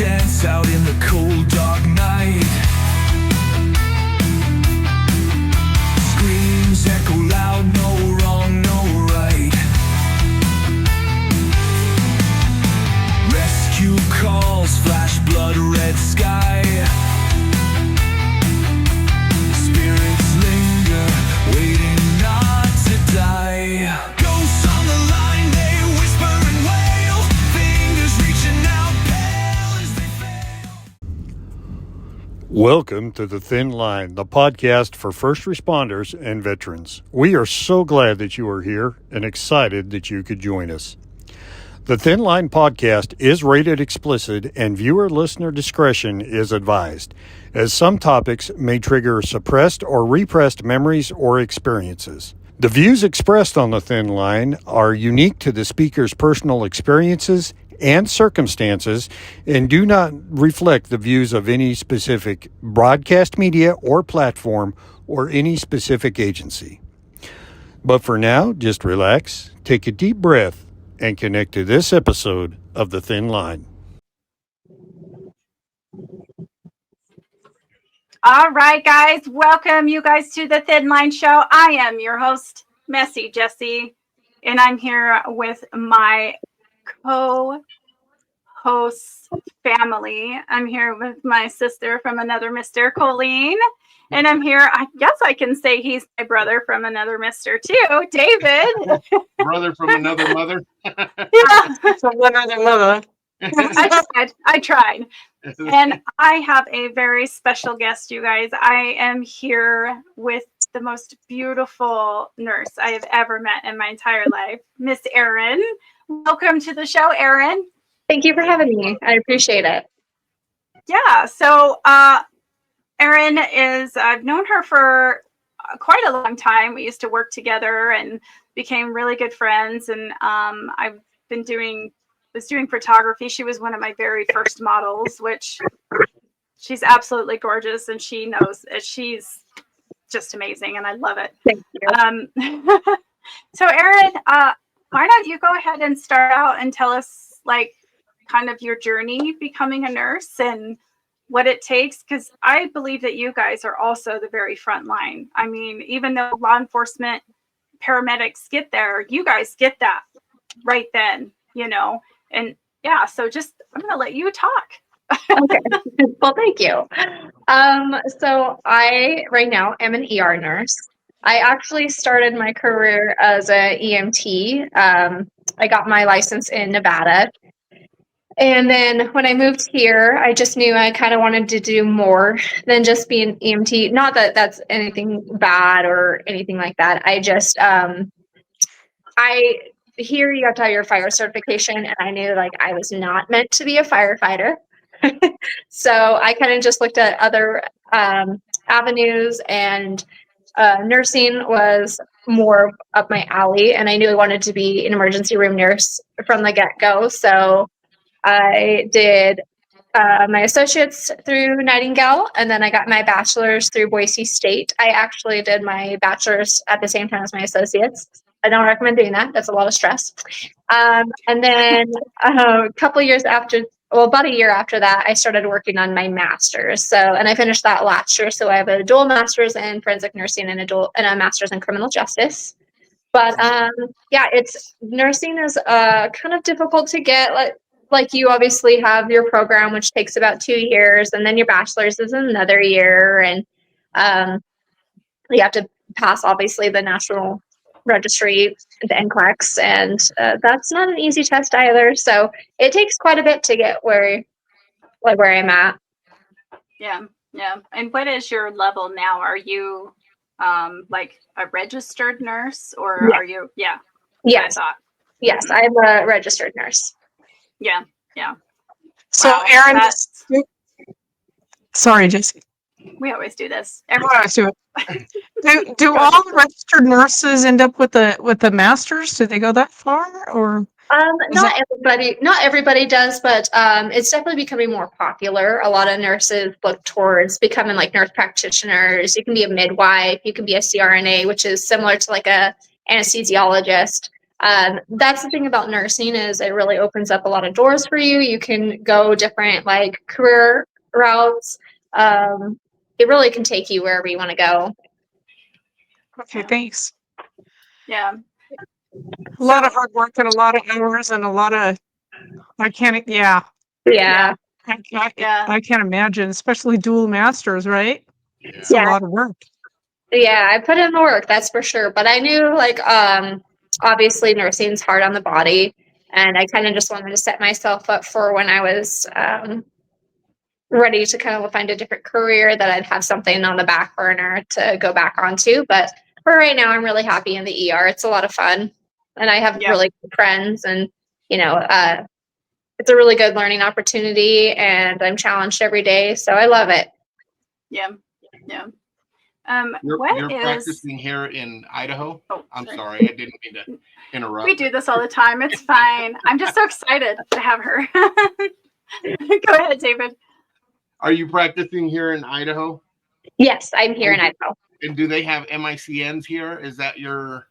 dance out in the cold dark night. Screams echo loud, no wrong, no right. Rescue calls flash blood red sky. Spirits linger, waiting not to die. Ghosts on the line, they whisper and wail. Fingers reaching out, pale as they fail. Welcome to The Thin Line, the podcast for first responders and veterans. We are so glad that you are here and excited that you could join us. The Thin Line podcast is rated explicit and viewer-listener discretion is advised, as some topics may trigger suppressed or repressed memories or experiences. The views expressed on The Thin Line are unique to the speaker's personal experiences and circumstances and do not reflect the views of any specific broadcast media or platform or any specific agency. But for now, just relax, take a deep breath, and connect to this episode of The Thin Line. All right, guys, welcome you guys to the Thin Line Show. I am your host, Messy Jessie, and I'm here with my co-host family. I'm here with my sister from another Mr. Colleen, and I'm here, I guess I can say he's my brother from another Mr. too, David. Brother from another mother. Yeah. From another mother. I tried. And I have a very special guest, you guys. I am here with the most beautiful nurse I have ever met in my entire life, Miss Erynn. Welcome to the show, Erynn. Thank you for having me. I appreciate it. Yeah, so Erynn is, I've known her for quite a long time. We used to work together and became really good friends. And I've been doing photography. She was one of my very first models, which she's absolutely gorgeous. And she knows it. She's just amazing. And I love it. Thank you. So Erynn, why don't you go ahead and start out and tell us like kind of your journey becoming a nurse and what it takes, because I believe that you guys are also the very front line. I mean, even though law enforcement paramedics get there, you guys get that right then, you know. And yeah, so just I'm gonna let you talk. Okay. Well, thank you. So I right now am an ER nurse. I actually started my career as a EMT. I got my license in Nevada. And then when I moved here, I just knew I kind of wanted to do more than just be an EMT. Not that that's anything bad or anything like that. I just, here you have to have your fire certification, and I knew like I was not meant to be a firefighter. So I kind of just looked at other avenues, and nursing was more up my alley, and I knew I wanted to be an emergency room nurse from the get-go. So I did my associates through Nightingale, and then I got my bachelor's through Boise State. I actually did my bachelor's at the same time as my associates. I don't recommend doing that. That's a lot of stress. And then a couple years after, well, about a year after that, I started working on my master's. So, and I finished that last year. So I have a dual master's in forensic nursing and a master's in criminal justice. But yeah, nursing is kind of difficult to get. Like you obviously have your program, which takes about 2 years, and then your bachelor's is another year. And you have to pass, obviously, the national registry, the NCLEX, and that's not an easy test either. So it takes quite a bit to get where I'm at. Yeah. And what is your level now? Are you like a registered nurse, or Yeah. are you? Yeah. Yes. I thought. Yes, I'm a registered nurse. Yeah. So Wow, Erynn, sorry, Jesse. We always do this. Do all registered nurses end up with the masters? Do they go that far, or? Not everybody does, but it's definitely becoming more popular. A lot of nurses look towards becoming like nurse practitioners. You can be a midwife, you can be a CRNA, which is similar to like a anesthesiologist. That's the thing about nursing is it really opens up a lot of doors for you. You can go different like career routes. It really can take you wherever you want to go. Okay, thanks. Yeah. A lot of hard work and a lot of hours and a lot of, I can't, yeah. Yeah. Yeah. I can't imagine, especially dual masters, right? It's a Yeah. lot of work. Yeah, I put in the work, that's for sure. But I knew like obviously nursing's hard on the body, and I kind of just wanted to set myself up for when I was ready to kind of find a different career that I'd have something on the back burner to go back onto. But for right now, I'm really happy in the ER. It's a lot of fun, and I have Yeah. really good friends, and you know, it's a really good learning opportunity, and I'm challenged every day, so I love it. Yeah. Yeah. You're What is? practicing here in Idaho? Oh, I'm sorry. sorry, I didn't mean to interrupt. We do this all the time. It's fine. I'm just so excited to have her. Go ahead, David. Are you practicing here in Idaho? Yes, I'm here in Idaho. And do they have MICNs here? Is that your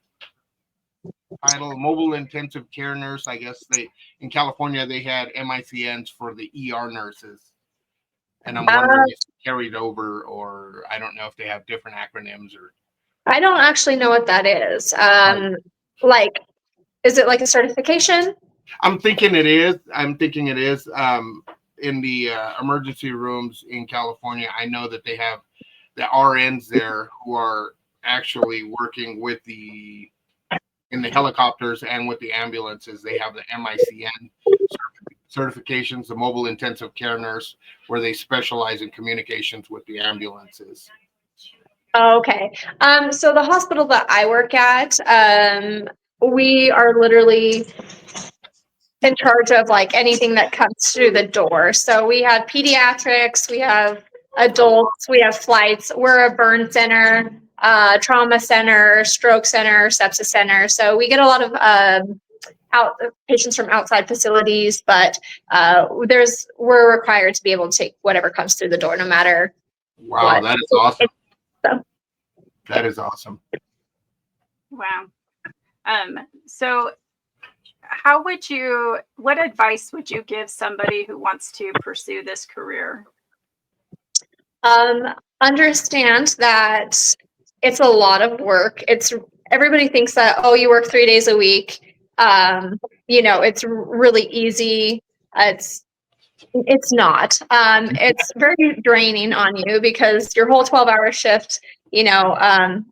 title? Mobile intensive care nurse? I guess in California they had MICNs for the ER nurses. And I'm wondering if it's carried over, or I don't know if they have different acronyms or. I don't actually know what that is. Like, is it like a certification? I'm thinking it is. In the emergency rooms in California, I know that they have the RNs there who are actually working in the helicopters and with the ambulances. They have the MICN certifications, the mobile intensive care nurse, where they specialize in communications with the ambulances. Okay. So the hospital that I work at, we are literally in charge of like anything that comes through the door. So we have pediatrics, we have adults, we have flights. We're a burn center, trauma center, stroke center, sepsis center. So we get a lot of patients from outside facilities, but we're required to be able to take whatever comes through the door, no matter Wow, what. that is awesome. So. That is awesome. Wow. So what advice would you give somebody who wants to pursue this career? Understand that it's a lot of work. Everybody thinks that, oh, you work 3 days a week. It's really easy. It's not. It's very draining on you because your whole 12-hour shift,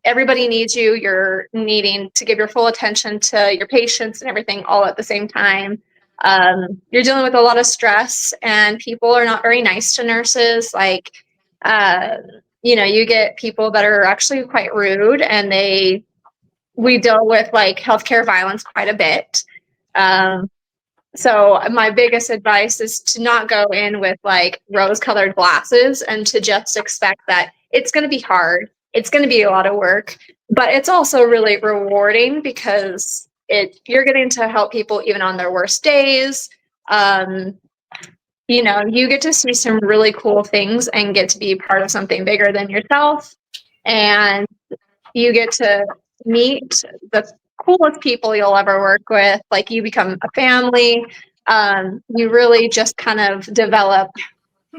everybody needs you. You're needing to give your full attention to your patients and everything all at the same time. You're dealing with a lot of stress, and people are not very nice to nurses. Like, you get people that are actually quite rude, and we deal with like healthcare violence quite a bit. So my biggest advice is to not go in with like rose-colored glasses and to just expect that it's going to be hard. It's going to be a lot of work, but it's also really rewarding because you're getting to help people even on their worst days. You get to see some really cool things and get to be part of something bigger than yourself. And you get to meet the coolest people you'll ever work with. Like, you become a family. You really just kind of develop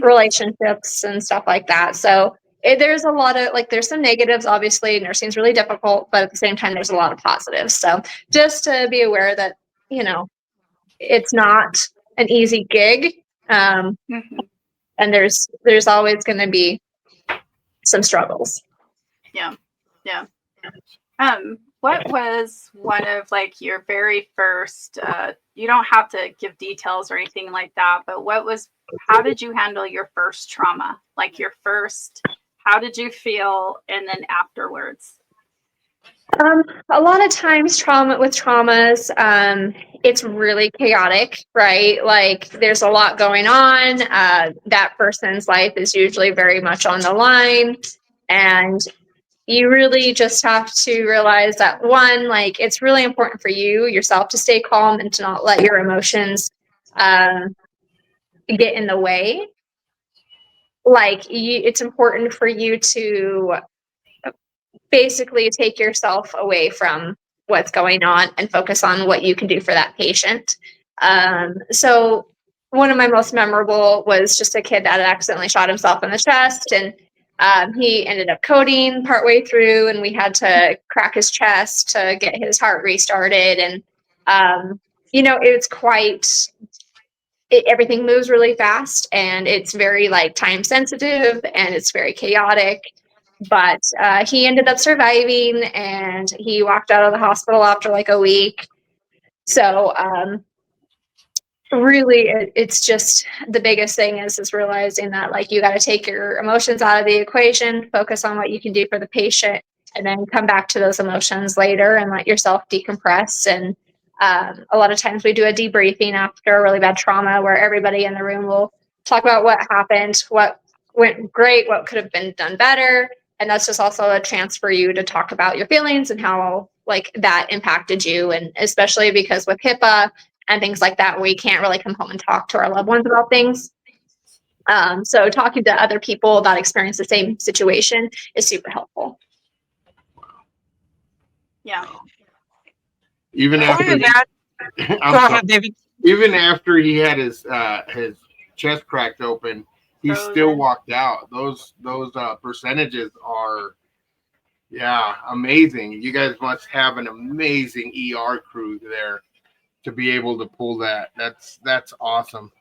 relationships and stuff like that. So there's a lot of there's some negatives. Obviously, nursing's really difficult, but at the same time, there's a lot of positives. So just to be aware that, it's not an easy gig. And there's always going to be some struggles. Yeah. What was one of like your very first, you don't have to give details or anything like that, but how did you handle your first trauma? Like how did you feel? And then afterwards? A lot of times traumas, it's really chaotic, right? Like, there's a lot going on. That person's life is usually very much on the line. And you really just have to realize that, one, like, it's really important for yourself to stay calm and to not let your emotions get in the way. Like, it's important for you to basically take yourself away from what's going on and focus on what you can do for that patient. So one of my most memorable was just a kid that had accidentally shot himself in the chest, and he ended up coding partway through, and we had to crack his chest to get his heart restarted. And it's quite everything moves really fast, and it's very like time sensitive, and it's very chaotic. But he ended up surviving, and he walked out of the hospital after like a week. So really, it's just the biggest thing is realizing that like you got to take your emotions out of the equation, focus on what you can do for the patient, and then come back to those emotions later and let yourself decompress. And a lot of times we do a debriefing after a really bad trauma where everybody in the room will talk about what happened, what went great, what could have been done better. And that's just also a chance for you to talk about your feelings and how like that impacted you. And especially because with HIPAA and things like that, we can't really come home and talk to our loved ones about things. So talking to other people that experience the same situation is super helpful. Yeah. Even after Go ahead, David. even after he had his chest cracked open, he still walked out. Those percentages are amazing. You guys must have an amazing ER crew there to be able to pull that. That's awesome.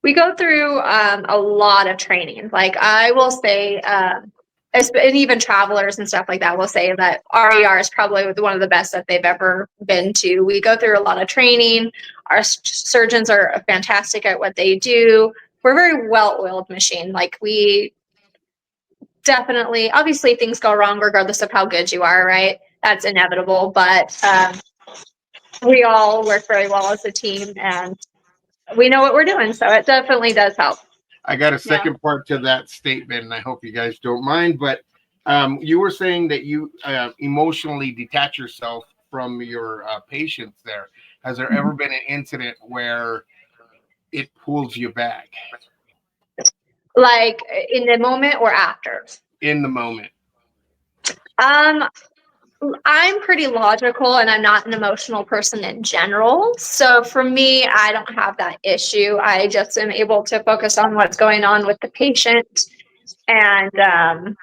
We go through a lot of training. Like I will say, and even travelers and stuff like that will say that RER is probably one of the best that they've ever been to. We go through a lot of training. Our surgeons are fantastic at what they do. We're a very well-oiled machine. Like we definitely, obviously things go wrong regardless of how good you are, right? That's inevitable, but we all work very well as a team, and we know what we're doing. So it definitely does help. I got a second part to that statement, and I hope you guys don't mind, but you were saying that you emotionally detach yourself from your patients there. Has there ever been an incident where it pulls you back? Like in the moment or after? In the moment. I'm pretty logical, and I'm not an emotional person in general. So for me, I don't have that issue. I just am able to focus on what's going on with the patient, and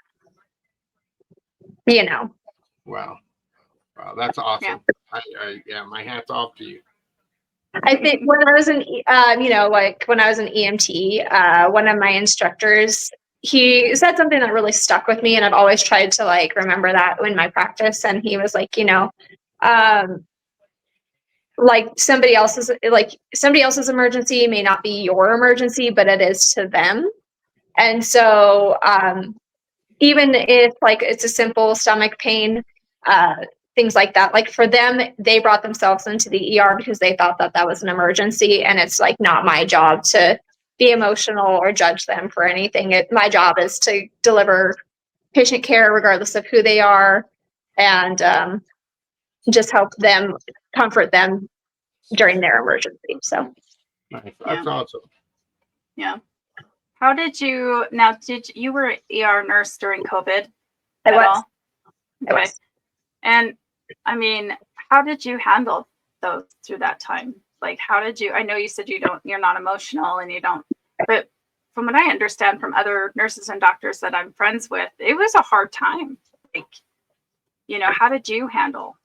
Wow, that's awesome. My hat's off to you. I think when I was in, when I was an EMT, one of my instructors, he said something that really stuck with me, and I've always tried to like remember that in my practice. And he was like, like somebody else's emergency may not be your emergency, but it is to them. And so even if like it's a simple stomach pain, things like that, like for them, they brought themselves into the ER because they thought that that was an emergency, and it's like not my job to be emotional or judge them for anything. My job is to deliver patient care regardless of who they are, and just help them, comfort them during their emergency. So nice. That's awesome. Yeah. How did you you were an ER nurse during COVID? I was. Okay. And I mean, how did you handle those through that time? Like, how did you, I know you said you're not emotional and you don't, but from what I understand from other nurses and doctors that I'm friends with, it was a hard time. Like, how did you handle?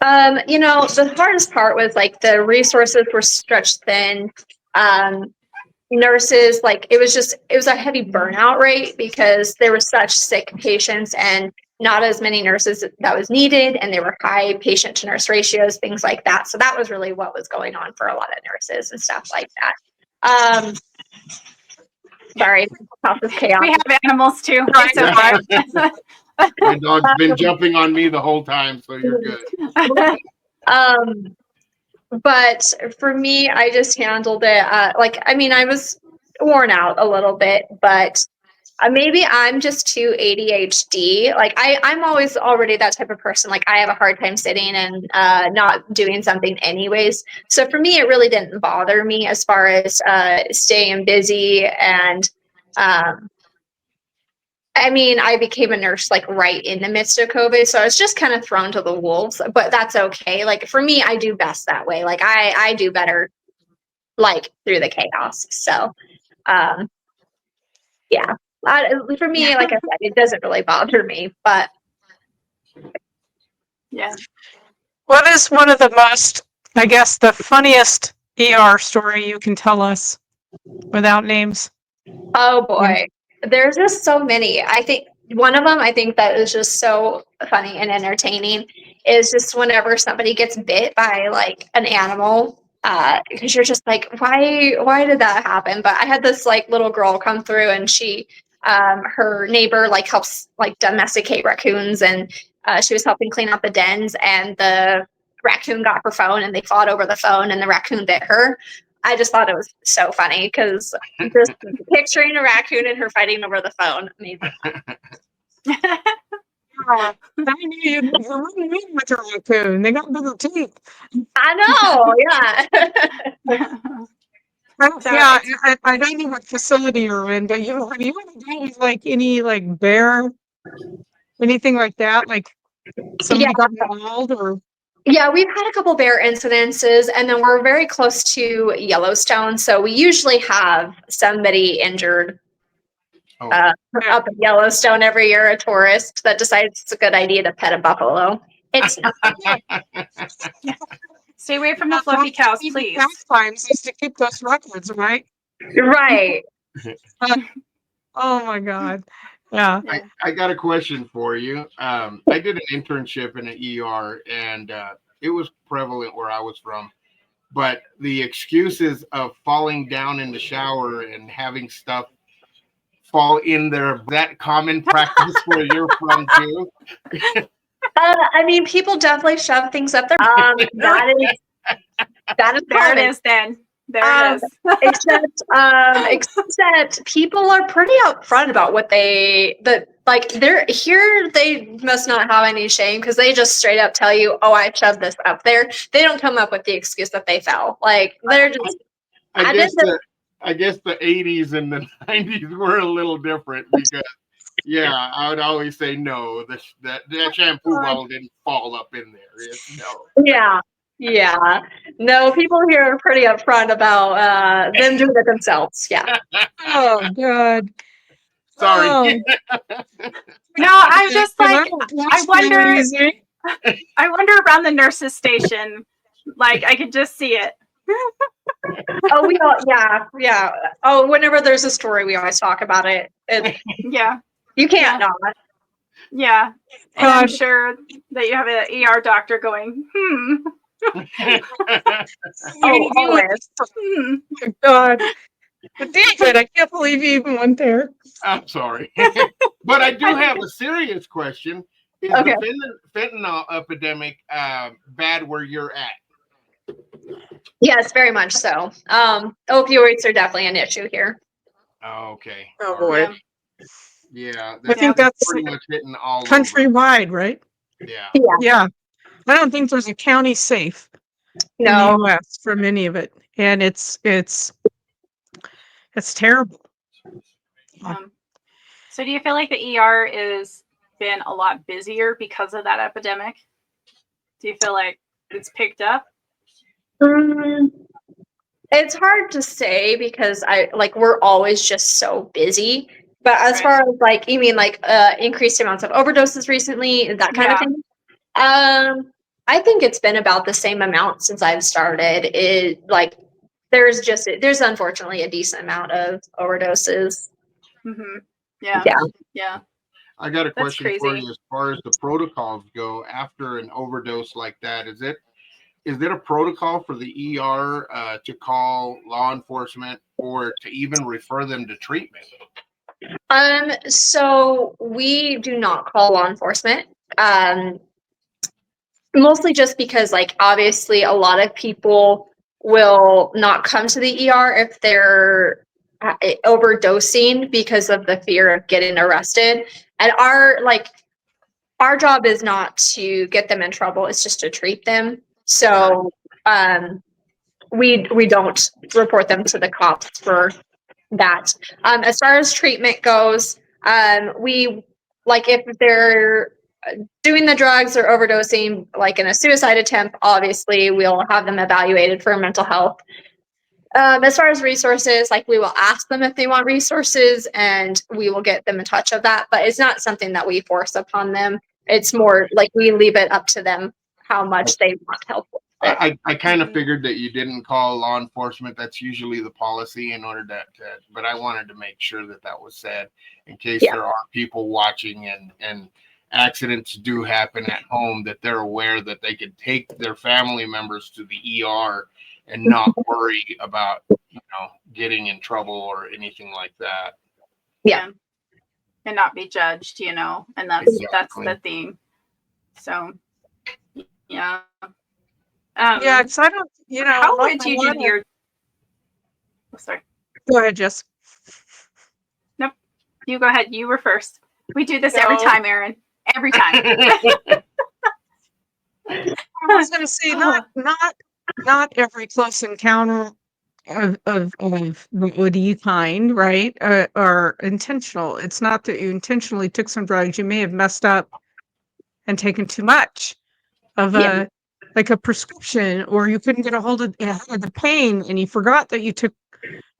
The hardest part was like the resources were stretched thin. Nurses, like it was a heavy burnout rate because there were such sick patients and not as many nurses that was needed, and there were high patient to nurse ratios, things like that. So that was really what was going on for a lot of nurses and stuff like that. Sorry, house is chaos. We have animals too. It's okay. My dog's been jumping on me the whole time, so you're good. But for me, I just handled it. I was worn out a little bit, but maybe I'm just too ADHD. Like I'm always already that type of person. Like I have a hard time sitting and not doing something anyways. So for me, it really didn't bother me as far as staying busy and I mean, I became a nurse like right in the midst of COVID, so I was just kind of thrown to the wolves, but that's okay. Like for me, I do best that way. Like I do better like through the chaos. So, um, yeah, for me, like I said, it doesn't really bother me, but Yeah. What is one of the most, I guess, the funniest ER story you can tell us without names? oh boy, there's just so many. I think one of them, I think that is just so funny and entertaining is just whenever somebody gets bit by like an animal, because you're just like, why did that happen? But I had this like little girl come through and her neighbor like helps like domesticate raccoons and she was helping clean out the dens and the raccoon got her phone and they fought over the phone and the raccoon bit her. I just thought it was so funny because just picturing a raccoon and her fighting over the phone. Amazing. I knew you're really mean with your raccoon. They got bigger teeth. I know, yeah. So Yeah, I don't know what facility you're in, but have you ever dealt with like any like bear, anything like that? Like somebody got mauled or yeah, we've had a couple bear incidences, and then we're very close to Yellowstone, so we usually have somebody injured Oh, up in Yellowstone every year, a tourist that decides it's a good idea to pet a buffalo. It's Stay away from the fluffy cows, please. pastimes is to keep those records, right? right. Oh my God. Yeah. I got a question for you. I did an internship in an ER, and it was prevalent where I was from. But the excuses of falling down in the shower and having stuff fall in there, that common practice where you're from too? I mean, people definitely shove things up there. That is There common. it is, then. There it is. Except people are pretty upfront about what they must not have any shame because they just straight up tell you, "Oh, I shoved this up there." They don't come up with the excuse that they fell. Like they're just. I guess the 80s and the 90s were a little different because, yeah, I would always say no. That shampoo bottle didn't fall up in there. It's no. Yeah. No, people here are pretty upfront about them doing it themselves. Yeah. Oh God. Sorry. Oh, No, I'm just like, I wonder around the nurses' station, like I could just see it. Oh, yeah. Oh, whenever there's a story, we always talk about it. Yeah. You can't not. Yeah. And I'm sure that you have an ER doctor going, Oh, always. God. But David, I can't believe you even went there. I'm sorry. But I do have a serious question. Is Okay. the fentanyl epidemic bad where you're at? Yes, very much so. Opioids are definitely an issue here. Oh, okay. Oh All boy. right. Yeah, I think that's pretty much hitting all countrywide, right? over. Yeah. Yeah. I don't think there's a county safe in No. the US from any of it. And it's terrible. So do you feel like the ER is been a lot busier because of that epidemic? Do you feel like it's picked up? It's hard to say because we're always just so busy. But as far as like you mean like increased amounts of overdoses recently, that kind of thing. I think it's been about the same amount since I've started. There's unfortunately a decent amount of overdoses. Mm-hmm. Yeah. I got a question for crazy. you as far as the protocols go after an overdose like that. Is there a protocol for the ER to call law enforcement or to even refer them to treatment? So we do not call law enforcement. Mostly just because like obviously a lot of people will not come to the ER if they're overdosing because of the fear of getting arrested. And our job is not to get them in trouble, it's just to treat them. So we don't report them to the cops for that. As far as treatment goes, We like if they're doing the drugs or overdosing, like in a suicide attempt, obviously we'll have them evaluated for mental health. As far as resources, like we will ask them if they want resources and we will get them in touch of that, but it's not something that we force upon them. It's more like we leave it up to them how much they want help with it. I kind of figured that you didn't call law enforcement. That's usually the policy in order to but I wanted to make sure that that was said in case Yeah. there are people watching and accidents do happen at home, that they're aware that they could take their family members to the ER and not worry about, getting in trouble or anything like that. Yeah. And not be judged, and that's Exactly. the theme. So yeah. Yeah, because I don't, How would you do your sorry. Go ahead, Jess. Nope. You go ahead. You were first. We do this every No. time, Erynn. Every time. I was going to say not every close encounter of the OD kind, right? Are intentional. It's not that you intentionally took some drugs. You may have messed up and taken too much of Yeah. a prescription, or you couldn't get a hold of the pain and you forgot that you took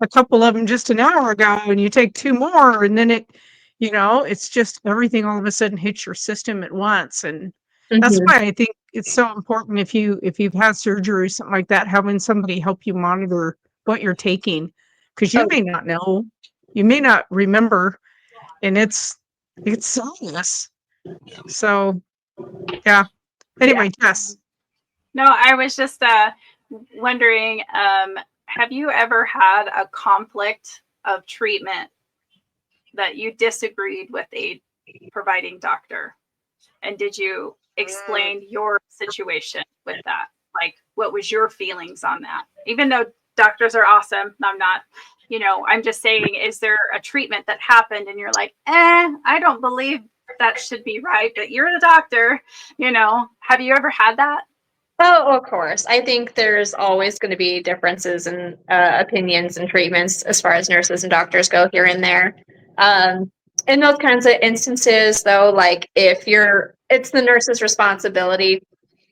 a couple of them just an hour ago and you take two more, and then it's just everything all of a sudden hits your system at once. And that's Mhm. why I think it's so important if you've had surgery or something like that, having somebody help you monitor what you're taking, because you may not know, you may not remember, and it's serious. So yeah. Anyway, Jess. No, I was just wondering, have you ever had a conflict of treatment that you disagreed with a providing doctor? And did you explain your situation with that? Like, what was your feelings on that? Even though doctors are awesome, I'm not, I'm just saying, is there a treatment that happened and you're like, I don't believe that should be right, but you're the doctor, have you ever had that? Oh, of course. I think there's always going to be differences in opinions and treatments as far as nurses and doctors go here and there. In those kinds of instances, though, like it's the nurse's responsibility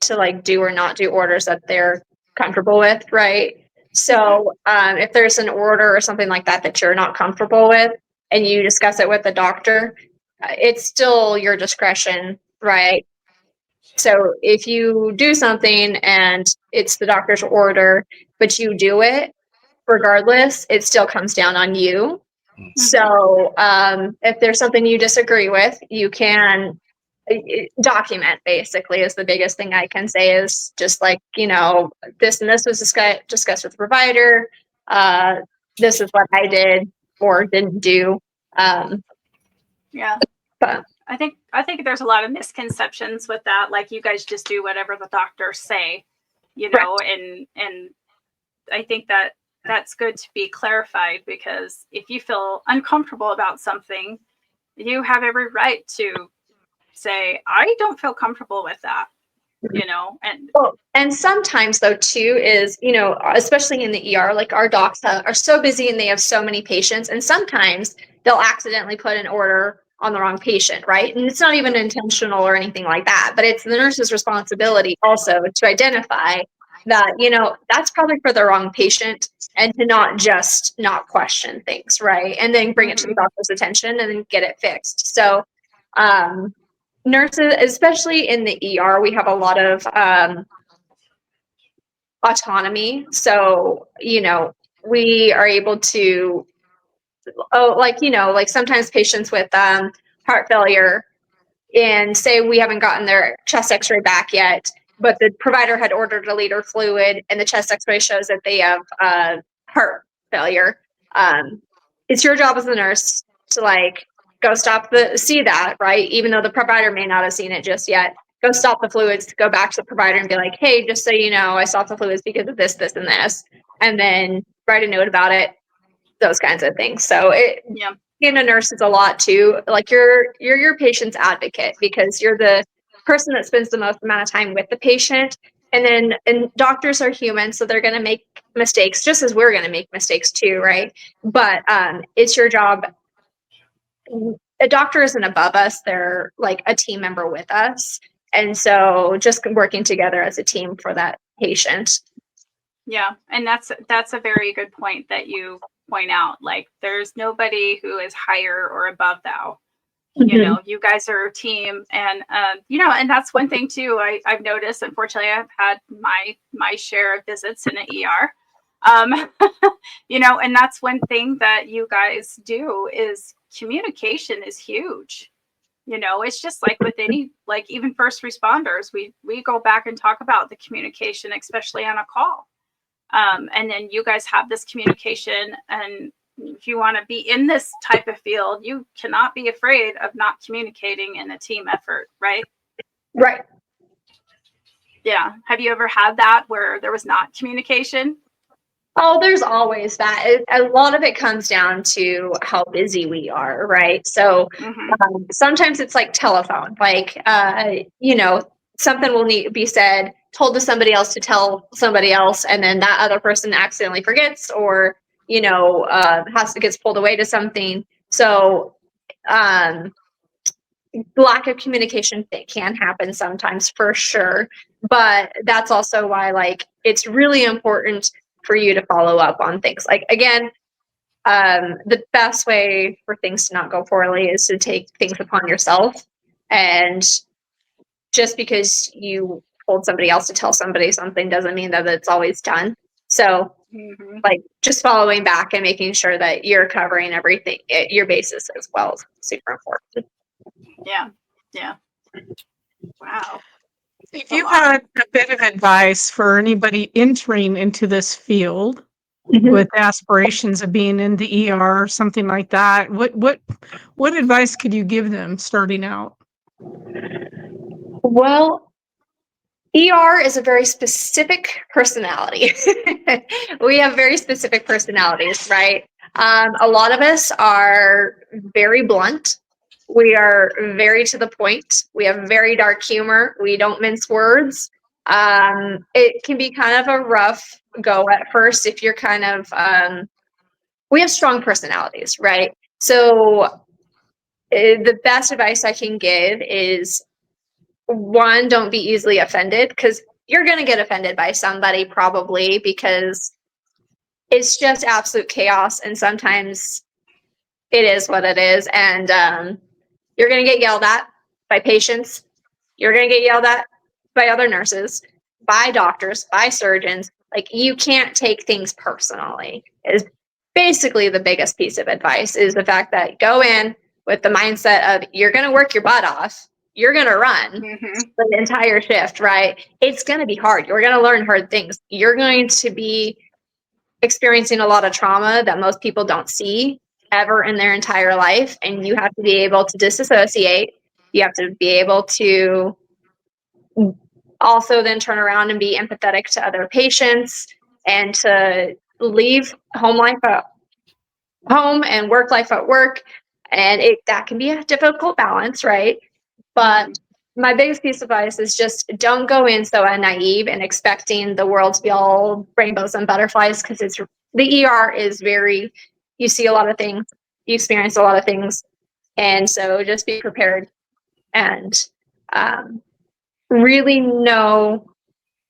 to like do or not do orders that they're comfortable with, right? So if there's an order or something like that that you're not comfortable with and you discuss it with the doctor, it's still your discretion, right? So if you do something and it's the doctor's order, but you do it regardless, it still comes down on you. So if there's something you disagree with, you can document, basically, is the biggest thing I can say, is just like, this and this was discussed with the provider. This is what I did or didn't do. Yeah. But I think there's a lot of misconceptions with that. Like, you guys just do whatever the doctors say, and I think that that's good to be clarified, because if you feel uncomfortable about something, you have every right to say, I don't feel comfortable with that, and Well, and sometimes though too is, especially in the ER, like our docs are so busy and they have so many patients, and sometimes they'll accidentally put an order on the wrong patient, right? And it's not even intentional or anything like that, but it's the nurse's responsibility also to identify that, that's probably for the wrong patient, and to not just not question things, right? And then bring it to the doctor's attention and then get it fixed. So, nurses, especially in the ER, we have a lot of autonomy. So, we are able to, like sometimes patients with heart failure, and say we haven't gotten their chest x-ray back yet, but the provider had ordered a liter fluid and the chest x-ray shows that they have heart failure. It's your job as a nurse to go see that, right? Even though the provider may not have seen it just yet, go stop the fluids, go back to the provider and be like, hey, just so you know, I stopped the fluids because of this, this, and this, and then write a note about it, those kinds of things. So being a nurse is a lot too. Like you're your patient's advocate, because you're the person that spends the most amount of time with the patient. And doctors are human, so they're going to make mistakes just as we're going to make mistakes too, right? But it's your job a doctor isn't above us. They're like a team member with us. And so just working together as a team for that patient. Yeah, and that's a very good point that you point out. Like, there's nobody who is higher or above thou. You know, you guys are a team, and and that's one thing too. I've noticed. Unfortunately, I've had my share of visits in an ER. And that's one thing that you guys do is communication is huge. It's just like with any, like even first responders, we go back and talk about the communication, especially on a call. And then you guys have this communication, and if you want to be in this type of field, you cannot be afraid of not communicating in a team effort, right? Right. Yeah. Have you ever had that where there was not communication? Oh, there's always that. A lot of it comes down to how busy we are, right? So sometimes it's like telephone, like, something will need to be said, told to somebody else to tell somebody else, and then that other person accidentally forgets, or, gets pulled away to something. So lack of communication can happen sometimes, for sure. But that's also why, like, it's really important for you to follow up on things. Like, again, the best way for things to not go poorly is to take things upon yourself. And just because you told somebody else to tell somebody something doesn't mean that it's always done. So like, just following back and making sure that you're covering everything, your bases as well, is super important. Yeah. Wow. If you had a bit of advice for anybody entering into this field with aspirations of being in the ER or something like that, what advice could you give them starting out? Well, ER is a very specific personality. We have very specific personalities, right? A lot of us are very blunt. We are very to the point. We have very dark humor. We don't mince words. It can be kind of a rough go at first if you're kind of, we have strong personalities, right? So the best advice I can give is, one, don't be easily offended, because you're going to get offended by somebody probably, because it's just absolute chaos. And sometimes it is what it is. And you're going to get yelled at by patients. You're going to get yelled at by other nurses, by doctors, by surgeons. Like, you can't take things personally, is basically the biggest piece of advice, is the fact that go in with the mindset of you're going to work your butt off. You're going to run the entire shift, right? It's going to be hard. You're going to learn hard things. You're going to be experiencing a lot of trauma that most people don't see ever in their entire life. And you have to be able to disassociate. You have to be able to also then turn around and be empathetic to other patients, and to leave home life at home and work life at work. And that can be a difficult balance, right? But my biggest piece of advice is just don't go in so naive and expecting the world to be all rainbows and butterflies, because the ER is you see a lot of things, you experience a lot of things. And so just be prepared and really know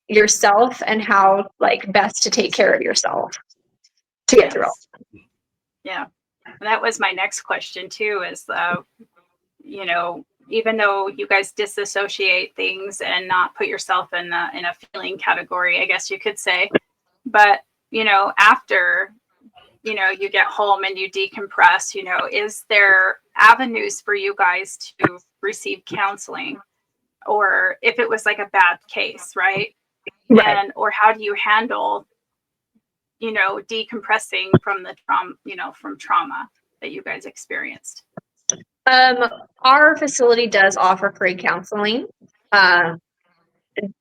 yourself and how, like, best to take care of yourself to get through it. Yeah. That was my next question too, is, even though you guys disassociate things and not put yourself in a feeling category, I guess you could say, but, after, you get home and you decompress, is there avenues for you guys to receive counseling, or if it was like a bad case, right? And, or how do you handle, decompressing from the trauma, from trauma that you guys experienced? Our facility does offer free counseling.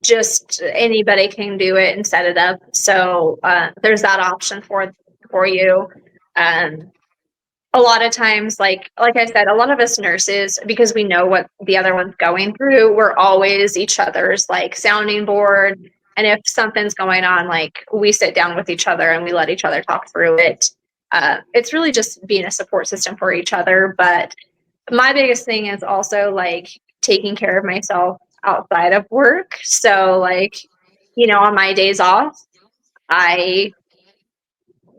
Just anybody can do it and set it up. So there's that option for you. A lot of times, like I said, a lot of us nurses, because we know what the other one's going through, we're always each other's like sounding board. And if something's going on, like, we sit down with each other and we let each other talk through it. It's really just being a support system for each other. But my biggest thing is also like taking care of myself outside of work. So like, on my days off, I,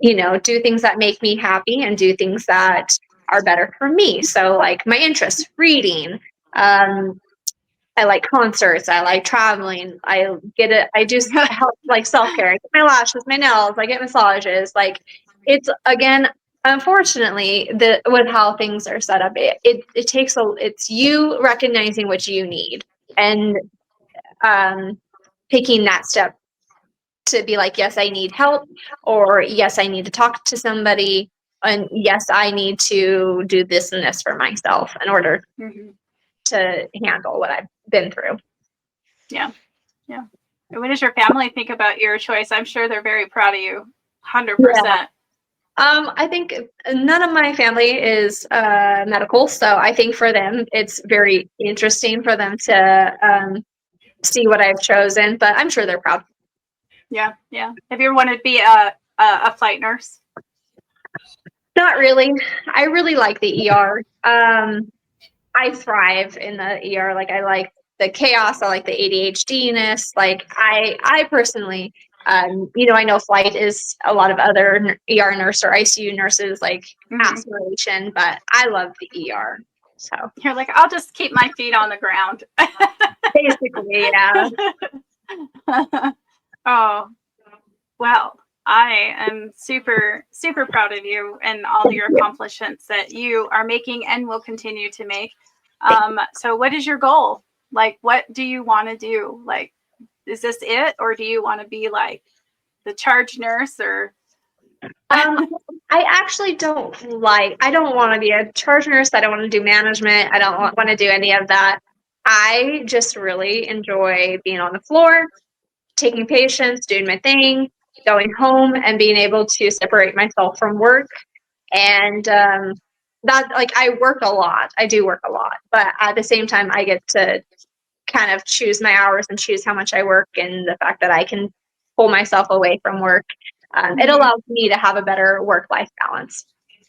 do things that make me happy and do things that are better for me. So like my interests, reading, um, I like concerts. I like traveling. I do help like self-care. I get my lashes, my nails. I get massages. Like it's again, unfortunately, with how things are set up, it takes it's you recognizing what you need and taking that step to be like, yes, I need help, or yes, I need to talk to somebody, and yes, I need to do this and this for myself in order Mhm. to handle what I've been through. Yeah. Yeah. And what does your family think about your choice? I'm sure they're very proud of you. 100%. I think none of my family is medical, so I think for them it's very interesting for them to see what I've chosen. But I'm sure they're proud. Yeah. Yeah. Have you ever wanted to be a flight nurse? Not really. I really like the ER. I thrive in the ER. Like I like the chaos. I like the ADHD-ness. Like I personally, I know flight is a lot of other ER nurse or ICU nurses like aspiration, but I love the ER. So You're like, I'll just keep my feet on the ground. basically, yeah. Oh, well, I am super, super proud of you and all your accomplishments that you are making and will continue to make. So what is your goal? Like, what do you want to do? Like, is this it? Or do you want to be like the charge nurse or? I actually I don't want to be a charge nurse. I don't want to do management. I don't want to do any of that. I just really enjoy being on the floor, taking patients, doing my thing, going home and being able to separate myself from work. And that, like, I work a lot. I do work a lot, but at the same time, I get to kind of choose my hours and choose how much I work. And the fact that I can pull myself away from work, it allows me to have a better work-life balance.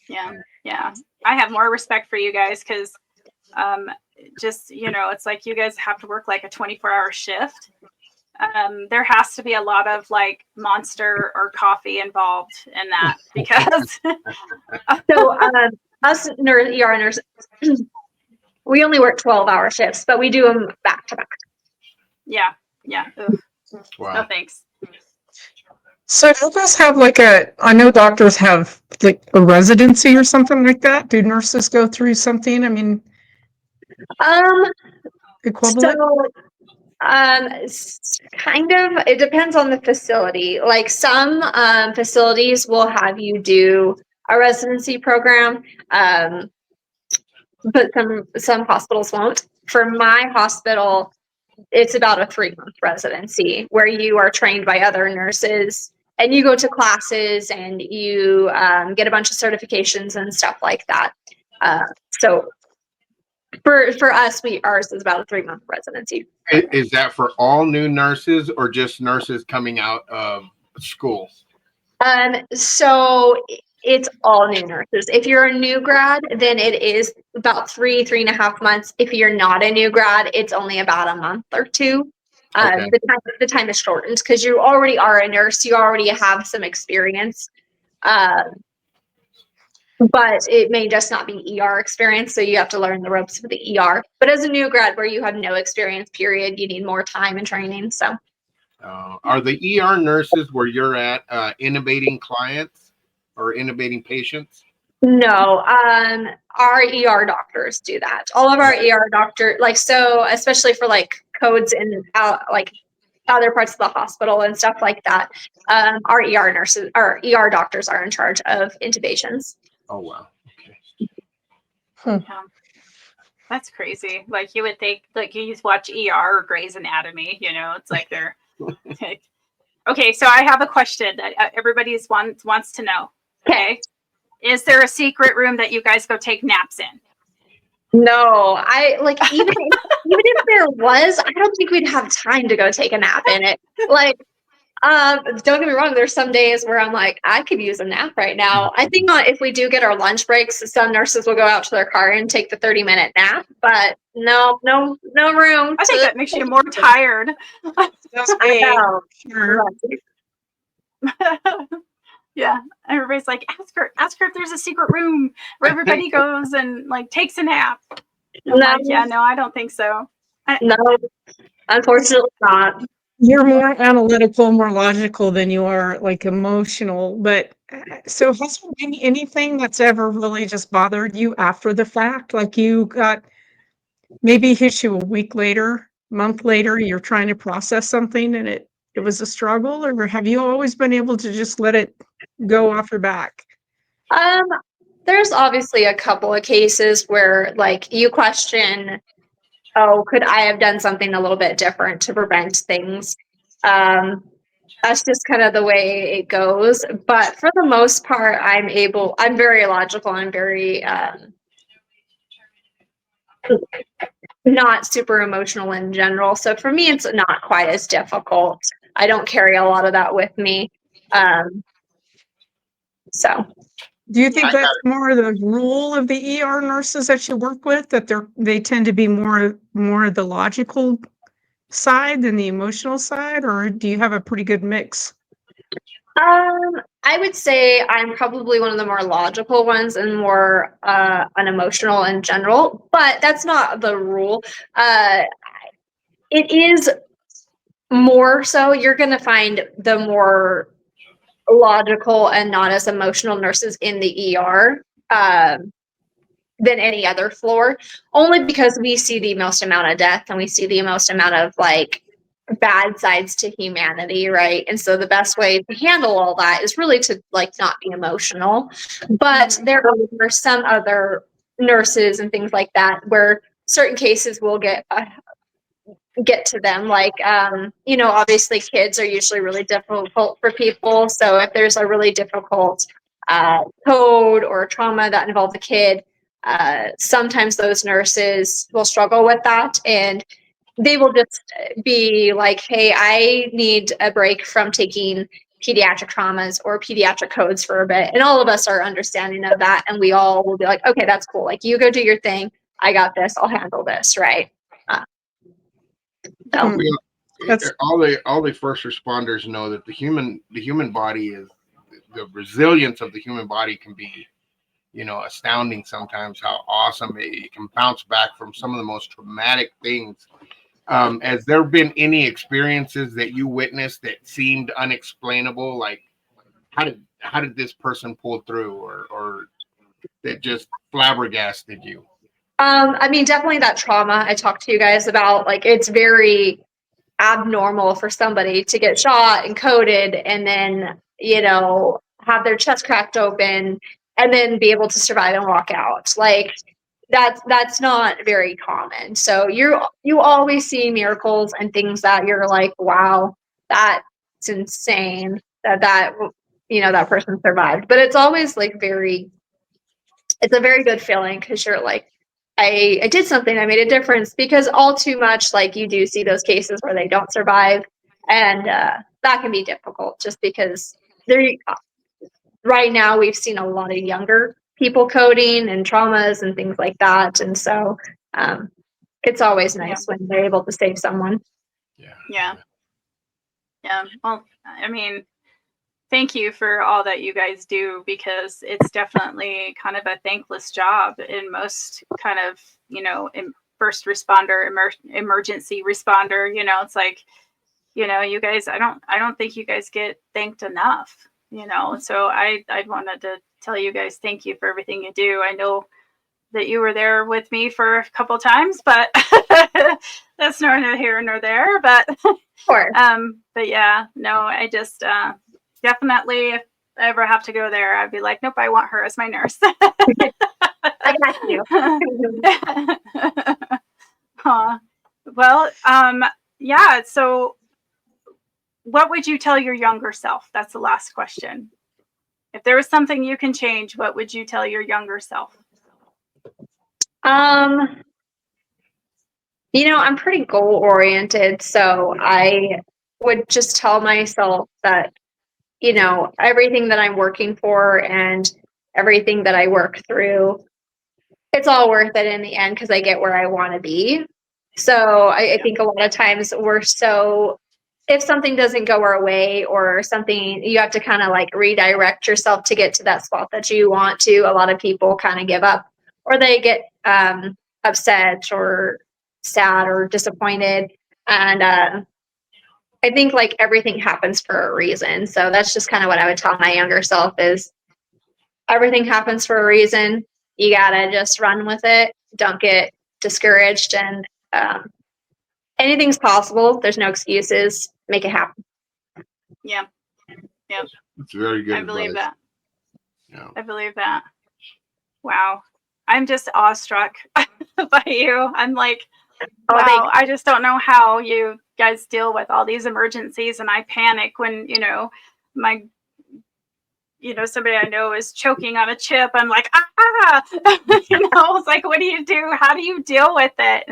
Yeah. Yeah. I have more respect for you guys because just, it's like you guys have to work like a 24-hour shift. There has to be a lot of like Monster or coffee involved in that because So us ER nurses, we only work 12-hour shifts, but we do them back to back. yeah. Ugh. Wow. No thanks. So do you guys have I know doctors have like a residency or something like that? Do nurses go through something? I mean, equivalent? So kind of, it depends on the facility. Like some facilities will have you do a residency program, but some hospitals won't. For my hospital, it's about a 3-month residency where you are trained by other nurses and you go to classes and you get a bunch of certifications and stuff like that. So for us, ours is about a 3-month residency. Is that for all new nurses or just nurses coming out of school? So it's all new nurses. If you're a new grad, then it is about 3.5 months. If you're not a new grad, it's only about a month or two. Okay. The time is shortened because you already are a nurse. You already have some experience. But it may just not be ER experience, so you have to learn the ropes of the ER. But as a new grad where you have no experience, period, you need more time and training. So Are the ER nurses where you're at intubating clients or intubating patients? no, our ER doctors do that. All of our ER doctor, so especially for like codes and like other parts of the hospital and stuff like that, our ER doctors are in charge of intubations. Oh, wow. Yeah. That's crazy. Like you would think, like you just watch ER or Grey's Anatomy, it's like they're okay. So I have a question that everybody wants to know. Okay. Is there a secret room that you guys go take naps in? No, I like even if there was, I don't think we'd have time to go take a nap in it. Like Don't get me wrong. There's some days where I'm like, I could use a nap right now. I think if we do get our lunch breaks, some nurses will go out to their car and take the 30-minute nap. But no room. I think that makes you more tired. That's I me. know. Sure. Yeah, everybody's like, ask her if there's a secret room where everybody goes and like takes a nap. I'm No, like, yeah, no, I don't think so. no, unfortunately not. You're more analytical, more logical than you are like emotional. But so has there been anything that's ever really just bothered you after the fact? Like you got maybe hit you a week later, month later, you're trying to process something and it was a struggle, or have you always been able to just let it go off your back? Um, there's obviously a couple of cases where like you question, oh, could I have done something a little bit different to prevent things? That's just kind of the way it goes. But for the most part, I'm very logical. I'm very not super emotional in general. So for me, it's not quite as difficult. I don't carry a lot of that with me. So Do you think I got that's more the rule of the ER nurses that you work with, that they tend to be more the logical side than the emotional side, or do you have a pretty good mix? I would say I'm probably one of the more logical ones and more unemotional in general, but that's not the rule. It is more so. You're going to find the more logical and not as emotional nurses in the ER than any other floor, only because we see the most amount of death and we see the most amount of like bad sides to humanity, right? And so the best way to handle all that is really to like not be emotional. But there are some other nurses and things like that where certain cases will get to them, like obviously kids are usually really difficult for people. So if there's a really difficult code or trauma that involves a kid, sometimes those nurses will struggle with that, and they will just be like, hey, I need a break from taking pediatric traumas or pediatric codes for a bit. And all of us are understanding of that, and we all will be like, okay, that's cool, like you go do your thing, I got this, I'll handle this, right? So That's all the first responders know that the human body is the resilience of the human body can be, astounding sometimes how awesome it can bounce back from some of the most traumatic things. Has there been any experiences that you witnessed that seemed unexplainable? Like how did this person pull through, or that just flabbergasted you? I mean, definitely that trauma I talked to you guys about, like it's very abnormal for somebody to get shot and coded and then, have their chest cracked open and then be able to survive and walk out. Like that's not very common. So you always see miracles and things that you're like, wow, that's insane that person survived. But it's always like it's a very good feeling because you're like, I did something, I made a difference, because all too much, like you do see those cases where they don't survive. And that can be difficult just because right now we've seen a lot of younger people coding and traumas and things like that. And so it's always nice when they're able to save someone. Yeah. Well, I mean, thank you for all that you guys do, because it's definitely kind of a thankless job in most kind of, first responder, emergency responder. It's like, you guys, I don't think you guys get thanked enough, so I wanted to tell you guys thank you for everything you do. I know that you were there with me for a couple times, but that's neither here nor there. But Sure. but yeah, no, I just definitely, if I ever have to go there, I'd be like, nope, I want her as my nurse. I got you. Well, yeah. So, what would you tell your younger self? That's the last question. If there was something you can change, what would you tell your younger self? I'm pretty goal oriented, so I would just tell myself that, you know, everything that I'm working for and everything that I work through, it's all worth it in the end because I get where I want to be. So I think a lot of times we're so, if something doesn't go our way or something, you have to kind of like redirect yourself to get to that spot that you want to. A lot of people kind of give up or they get upset or sad or disappointed. And I think like everything happens for a reason. So that's just kind of what I would tell my younger self is everything happens for a reason. You gotta just run with it. Don't get discouraged, and anything's possible. There's no excuses. Make it happen. Yeah. Yep. It's very good I believe advice. that. Yeah. I believe that. Wow. I'm just awestruck by you. I'm like, Oh, wow, I just don't know how you guys deal with all these emergencies, and I panic when, my somebody I know is choking on a chip. I'm like, it's like, what do you do? How do you deal with it?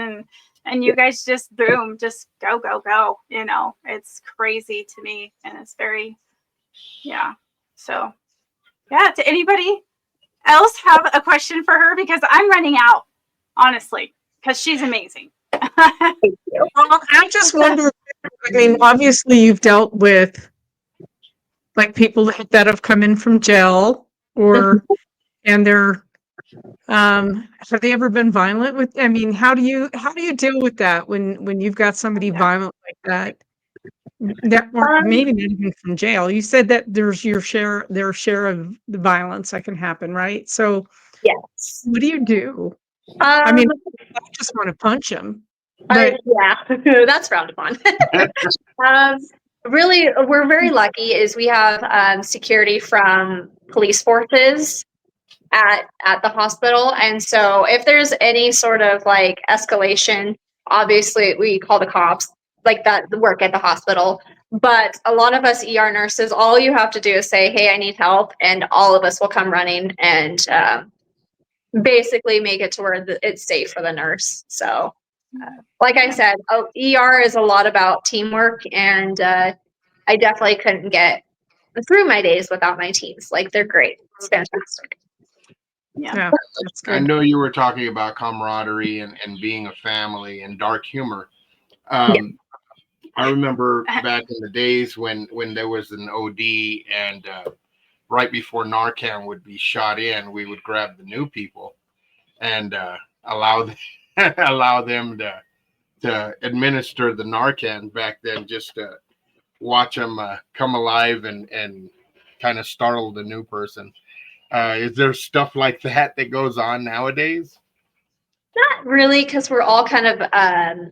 And you guys just boom, just go, go, go. It's crazy to me. And it's very, yeah. So yeah, to anybody else have a question for her? Because I'm running out, honestly, because she's amazing. Well, I just wonder, I mean, obviously you've dealt with like people that have come in from jail and they're, have they ever been violent with, I mean, how do you deal with that when you've got somebody violent like that? Or maybe not even from jail. You said that there's their share of the violence that can happen, right? So yes. what do you do? I mean, I just want to punch him. But Yeah, that's frowned upon. Really, we're very lucky is we have security from police forces at the hospital, and so if there's any sort of like escalation, obviously we call the cops, like that work at the hospital. But a lot of us ER nurses, all you have to do is say, "Hey, I need help," and all of us will come running and basically make it to where it's safe for the nurse. So. Like I said, ER is a lot about teamwork, and I definitely couldn't get through my days without my teams. Like they're great. It's fantastic. yeah, that's I good. know you were talking about camaraderie and being a family and dark humor. I remember back in the days when there was an OD and right before Narcan would be shot in, we would grab the new people and allow allow them to administer the Narcan back then, just to watch them come alive and kind of startle the new person. Is there stuff like that that goes on nowadays? Not really, because we're all kind of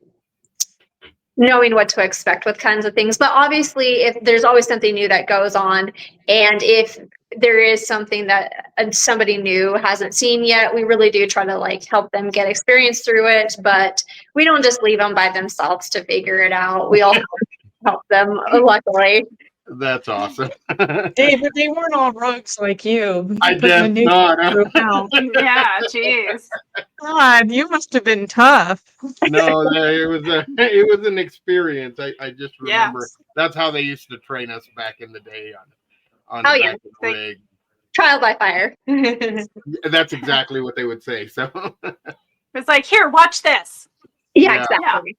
knowing what to expect with kinds of things. But obviously, if there's always something new that goes on, and if there is something that somebody new hasn't seen yet, we really do try to like help them get experience through it. But we don't just leave them by themselves to figure it out. We all help them, luckily. That's awesome. David, they weren't all rogues like you, I putting the guess new not. group out. Yeah, geez. God, you must have been tough. No, it was an experience. I just Yeah. remember that's how they used to train us back in the day on Oh, the yeah. back of the rig. Trial by fire. That's exactly what they would say. So It's like, here, watch this. Yeah, Yeah. exactly.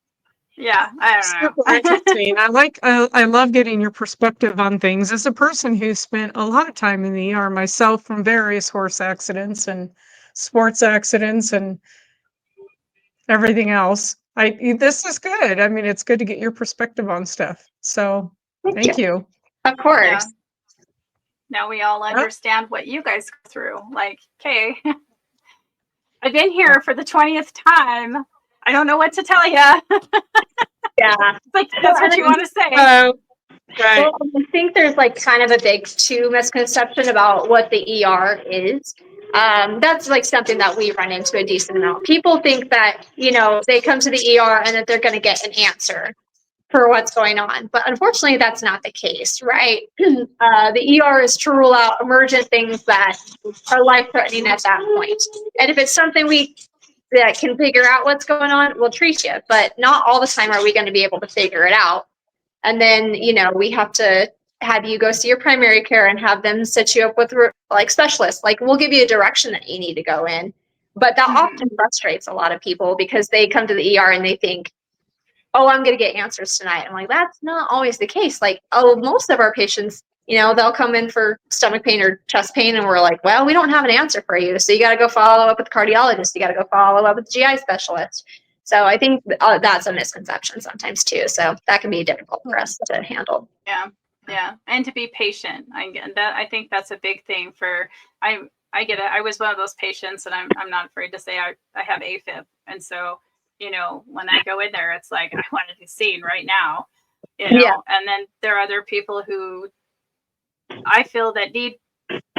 Yeah, I Super don't know. interesting. I love getting your perspective on things. As a person who spent a lot of time in the ER myself from various horse accidents and sports accidents and everything else, this is good. I mean, it's good to get your perspective on stuff. So thank you. Of course. Yeah. Now we all understand what you guys go through. Like, okay, I've been here for the 20th time. I don't know what to tell you. Yeah. Like, that's what you want to say. Right. Well, I think there's like kind of a big misconception about what the ER is. That's like something that we run into a decent amount. People think that, they come to the ER and that they're going to get an answer for what's going on. But unfortunately, that's not the case, right? The ER is to rule out emergent things that are life-threatening at that point. And if it's something that can figure out what's going on, we'll treat you. But not all the time are we going to be able to figure it out. And then, we have to have you go see your primary care and have them set you up with like specialists. Like we'll give you a direction that you need to go in. But that often frustrates a lot of people because they come to the ER and they think, oh, I'm going to get answers tonight. I'm like, that's not always the case. Like, most of our patients, they'll come in for stomach pain or chest pain, and we're like, well, we don't have an answer for you. So you got to go follow up with the cardiologist. You got to go follow up with the GI specialist. So I think that's a misconception sometimes too. So that can be difficult for us to handle. Yeah, and to be patient. I think that's a big thing for. I get it. I was one of those patients, and I'm not afraid to say I have AFib, and so when I go in there, it's like I want to be seen right now, Yeah. And then there are other people who I feel that need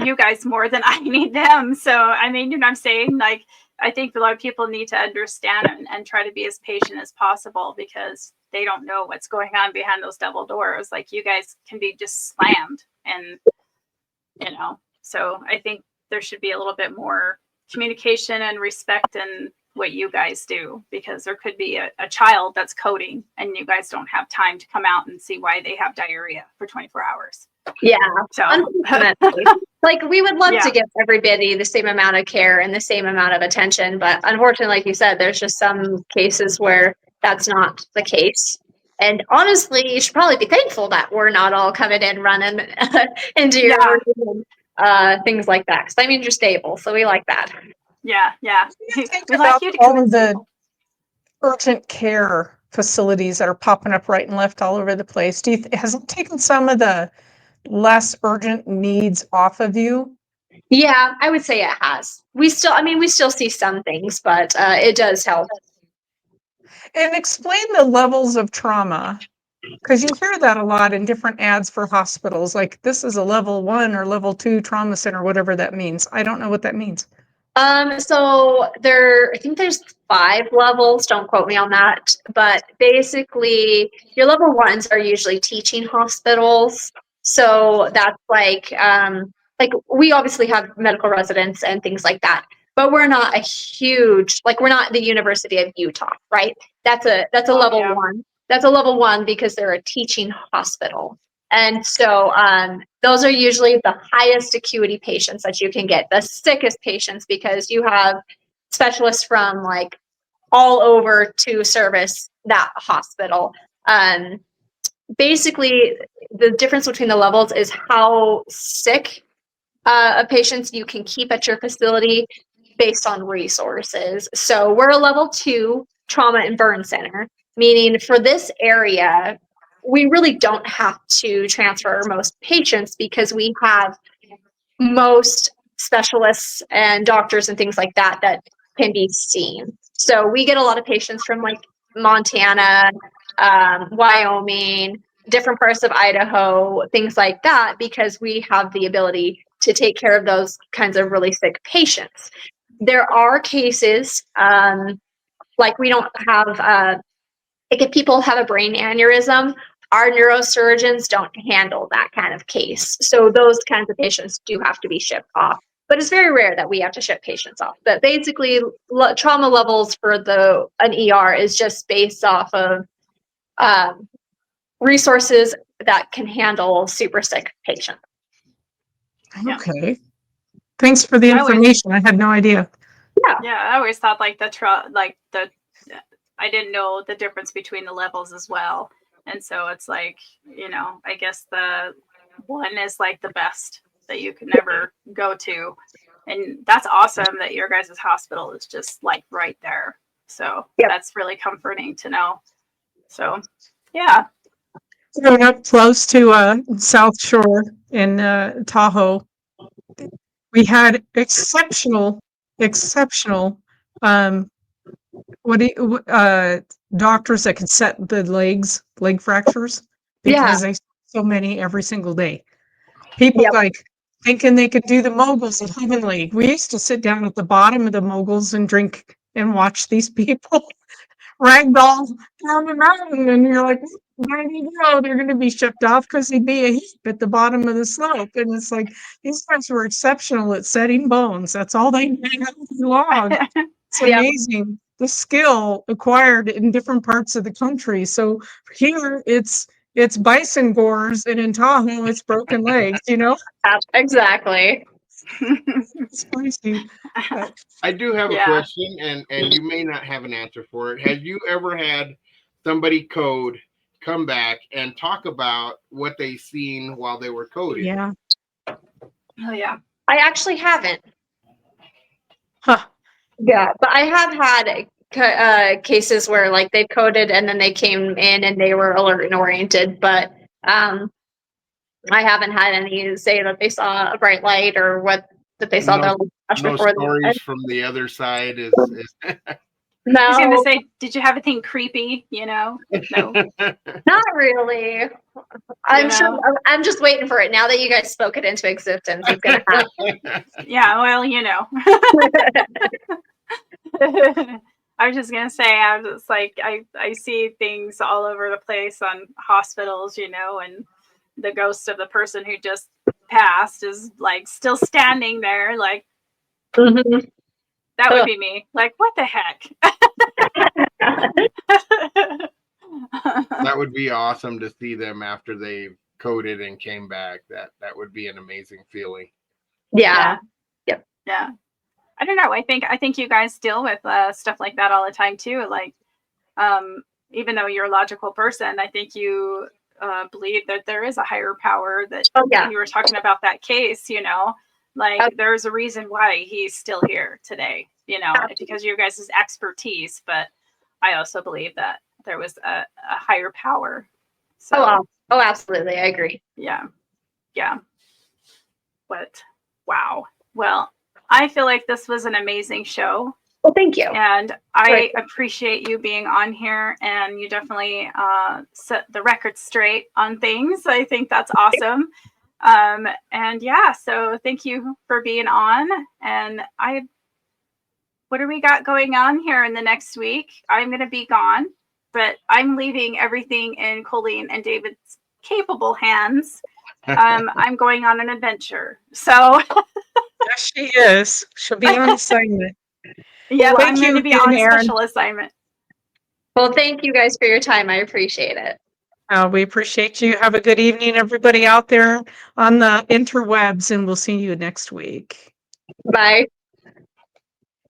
you guys more than I need them. So I mean, I'm saying? Like, I think a lot of people need to understand and try to be as patient as possible because they don't know what's going on behind those double doors. Like, you guys can be just slammed, and so I think there should be a little bit more communication and respect in what you guys do, because there could be a child that's coding and you guys don't have time to come out and see why they have diarrhea for 24 hours. Yeah. So Unfortunately. Like, we would love Yeah. to give everybody the same amount of care and the same amount of attention, but unfortunately, like you said, there's just some cases where that's not the case. And honestly, you should probably be thankful that we're not all coming in running into your Yeah. room, things like that. Because that means you're stable, so we like that. yeah. Think We about like you to come all in of the stable. urgent care facilities that are popping up right and left all over the place. Has it taken some of the less urgent needs off of you? Yeah, I would say it has. We still see some things, but it does help. And explain the levels of trauma, because you hear that a lot in different ads for hospitals. Like, this is a level 1 or level 2 trauma center, whatever that means. I don't know what that means. So I think there's 5 levels. Don't quote me on that. But basically, your level 1s are usually teaching hospitals. So that's like we obviously have medical residents and things like that. But we're not we're not the University of Utah, right? That's a level Yeah. 1. That's a level 1 because they're a teaching hospital. And so those are usually the highest acuity patients that you can get, the sickest patients, because you have specialists from like all over to service that hospital. Basically, the difference between the levels is how sick of patients you can keep at your facility based on resources. So we're a level 2 trauma and burn center, meaning for this area, we really don't have to transfer most patients because we have most specialists and doctors and things like that can be seen. So we get a lot of patients from like Montana, Wyoming, different parts of Idaho, things like that, because we have the ability to take care of those kinds of really sick patients. There are cases like we don't have like if people have a brain aneurysm, our neurosurgeons don't handle that kind of case. So those kinds of patients do have to be shipped off. But it's very rare that we have to ship patients off. But basically, trauma levels for an ER is just based off of resources that can handle super sick patients. Yeah. Okay. Thanks for the I always- information. I had no idea. Yeah, I always thought like I didn't know the difference between the levels as well. And so it's like, I guess the 1 is like the best that you can ever go to. And that's awesome that your guys' hospital is just like right there. So That's really comforting to know. So, yeah. Growing up close to South Shore in Tahoe, we had exceptional doctors that could set the leg fractures, because they saw so many every single day. People like thinking they could do the moguls at Heavenly. We used to sit down at the bottom of the moguls and drink and watch these people ragdoll down the mountain, and you're like, where do you go? They're going to be shipped off because they'd be a heap at the bottom of the slope. And it's like, these guys were exceptional at setting bones. That's all they did all day long. It's amazing the skill acquired in different parts of the country. So here it's it's bison gores, and in Tahoe, it's broken legs. Exactly. It's spicy. But I do have a Yeah. question, and you may not have an answer for it. Have you ever had somebody code come back and talk about what they seen while they were coding? yeah. Oh yeah. I actually haven't. Huh. Yeah, but I have had cases where like they've coded and then they came in and they were alert and oriented, but I haven't had any say that they saw a bright light or that they saw No, the light flash no before stories from the other side is I was gonna No, say, did you have anything creepy? No. not really. I'm sure. know? I'm just waiting for it. Now that you guys spoke it into existence, it's gonna happen. Yeah. Well, I was just gonna say, I was just like, I see things all over the place on hospitals, and the ghost of the person who just passed is like still standing there, like Mhm. that would be me. Like, what the heck? That would be awesome to see them after they coded and came back. That would be an amazing feeling. Yeah. Yep. Yeah. I don't know. I think you guys deal with stuff like that all the time too. Like, even though you're a logical person, I think you believe that there is a higher power. That Oh yeah. you were talking about that case, like there's a reason why he's still here today. Because of your guys' expertise. But I also believe that there was a higher power. So Oh, absolutely. I agree. yeah. But wow. Well, I feel like this was an amazing show. Well, thank you. And I Right. appreciate you being on here, and you definitely set the record straight on things. I think that's awesome. And yeah, so thank you for being on. And what do we got going on here in the next week? I'm going to be gone, but I'm leaving everything in Colleen and David's capable hands. I'm going on an adventure. So Yes, she is. She'll be on assignment. yeah, Thank I'm going you to be again, on Erynn. special assignment. Well, thank you guys for your time. I appreciate it. We appreciate you. Have a good evening, everybody out there on the interwebs, and we'll see you next week. Bye.